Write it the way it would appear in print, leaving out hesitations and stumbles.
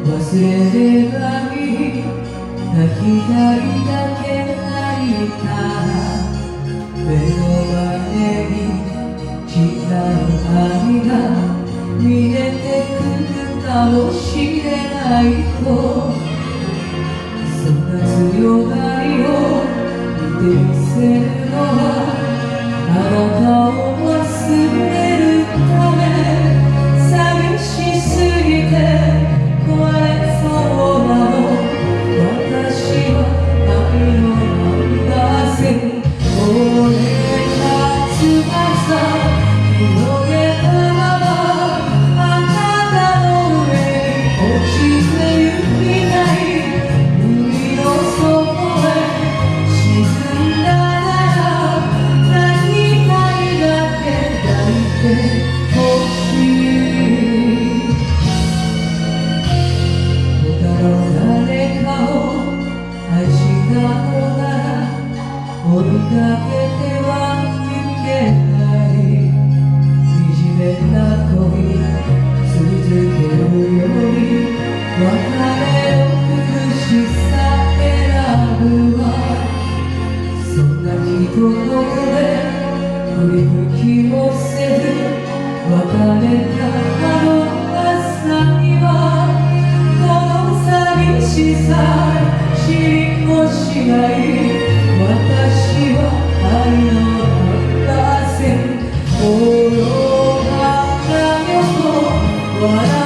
忘れればいい、泣きたいだけ泣いたら目の前に違う愛が見えてくるかもしれないと、そんな強がりを見てみせるのはあなたを忘れるため、寂しすぎて壊れそうなの、私は愛のナンバー線、折れた翼広げたままあなたの上に落ちてゆきたい、海の底へ沈んだなら泣きたいだけ抱いてほしい。誰かを愛したのなら追いかけてはゆけない、惨めな恋続けるより別れの苦しさ選ぶわ、そんな一言で振り向きもせず別れたあの朝には寂しさ知りもしない、私は愛のナンバー線、愚かなよと笑